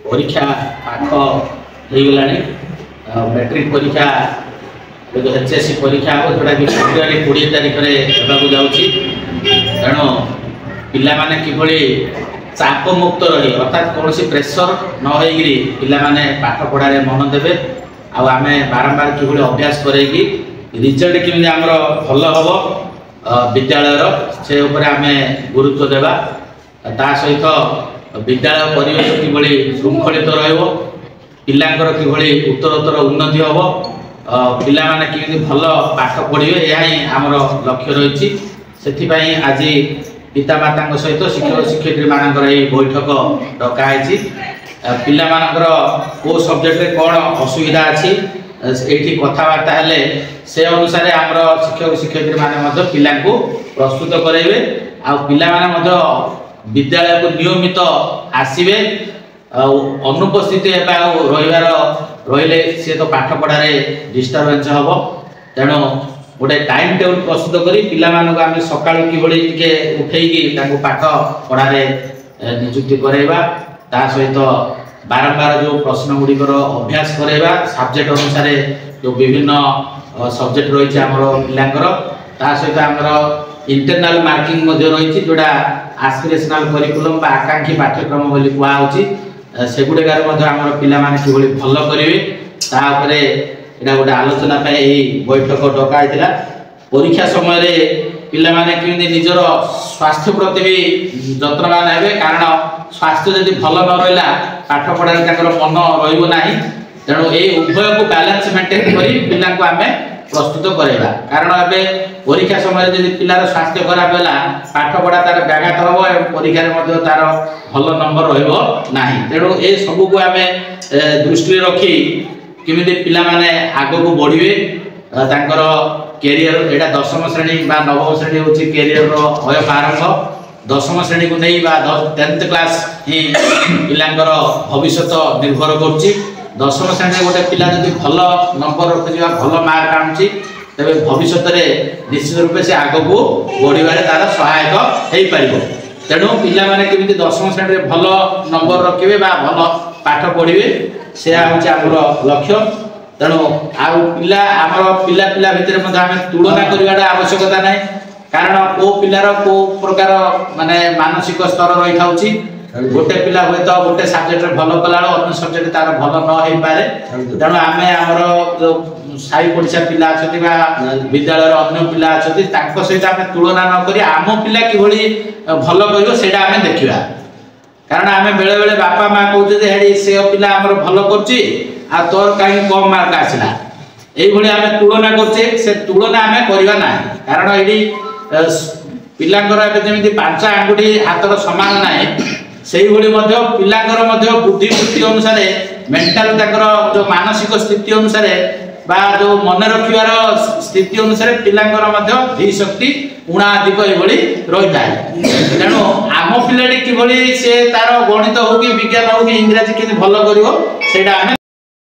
परीक्षा पाख हो गला मैट्रिक परीक्षा एचएससी परीक्षा हम जोटा कि फेब्रुआरी 20 तारिख में होगा जाऊँगी तेणु पिलाने किभली चाप मुक्त रही अर्थात कौन प्रेसर न होगी पिलाने पाठ पढ़ारे मन देवे आम बारंबार किभली अभ्यास करेगी रिजल्ट केमी आमर भल हम विद्यालय से आम गुरुत्व देवा ता सहित विद्यालय परिवेश किभली श्रृंखलित पिलांकर किभली उत्तरोत्तर उन्नति हम पिला माने केमी भल पाठ पढ़े यह आमर लक्ष्य रही से आज पितामाता सहित शिक्षक शिक्षयित्री मानकर बैठक डकाई पिलामानकर को सब्जेक्ट कौन असुविधा अच्छी ये कथबार्ता हेले से अनुसार आमर शिक्षक शिक्षयित्री माने पिला प्रस्तुत करेंगे आ पिला माने विद्यालय को नियमित आसवे अनुपस्थित रही सी तो पाठ पढ़ारे डिस्टर्बेंस हम तेणु गोटे टाइम टेबल प्रस्तुत करी पिलामानक आम सकाळु किभली टिके उठेइकी तांको पाठ पढ़ारे नियुक्ति कराइबा ता सहित बारंबार जो प्रश्न गुड़िकर अभ्यास कराइबा सब्जेक्ट अनुसार जो विभिन्न सब्जेक्ट रही आमर पिलांकर ता सहित आमर इंटरनल मार्किंग रही जोड़ा एस्पिरेशनल करिकुलम बा आकांक्षी पाठ्यक्रम बोली कुआउची सेगुड़िकार आमर पिलामाने किभली भल करेंगे तापर एटा गोटे आलोचना बैठक डकाई परीक्षा समय पिला माने केमि निजर स्वास्थ्य प्रति भी जत्नवान हेबे कारण स्वास्थ्य जदि भल न रहिला पाठ पढ़ारे ताकर मन रहिबो नाही तेणु ए उभय को बैलेंस मेंटेन करी पिला को आमे प्रस्तुत कराइबा कारण एबे परीक्षा समय जदि पिलार स्वास्थ्य खराब होला पाठ पढ़ा तार व्याघात हबो एवं परीक्षा रे मध्ये तार भल नंबर रहिबो नाही तेणु ए सब को आमे दृष्टि रखी किमिति पिला माने आगो को बढ़िवे तांकर कैरियर एटा 10वीं श्रेणी बा 9वीं श्रेणी होची कैरियर रो अय आरंभ 10वीं श्रेणी को नहीं बा 10th क्लास ही पिलांकर भविष्य निर्भर करछि 10वीं श्रेणी गोटे पिला जदि भल नंबर रखिबा भल मार्क आनुछि तबे भविष्य रे निश्चित रूप से आगो को बढ़िबारे तार सहायक हेई परिबो तेणु पिला माने किमिति 10वीं श्रेणी रे भल नंबर रखिबे बा भल पाठ पढ़िबे से हूँ आमर लक्ष्य तेणु आमर पिला पिला भितर आम तुलना करवाटा आवश्यकता ना कारण को पिलार को प्रकार माने मानसिक स्तर रही था गोटे पिला हे तो गोटे सब्जेक्ट भल कला अन्य सब्जेक्ट तार भल न हो पारे तेणु आम आमर जो साई पड़िशा पिला अच्छा विद्यालय अन्य पिला अच्छा सहित आम तुलना नक आम पिला कि भल कर आम देखा कारण आम बेले बेले बापा माँ कहते से पिला आमर भल कर तोर कहीं कम मार्क आसला ये आम तुलना करछे से तुलना आम करवा ना कारण ये पिलांकर जमी 5 आंगुठी हाथर सामान ना से पिलांकर बुद्धि वृत्ति अनुसार मेंटाल जो मानसिक स्थिति अनुसार बा जो मन रखिबार स्थिति अनुसार पिलांकर धी शक्ति उणा अधिक रही थाए तेणु आम पिलाटी किभली से तार गणित हो कि विज्ञान हो कि इंग्राजी के भल कर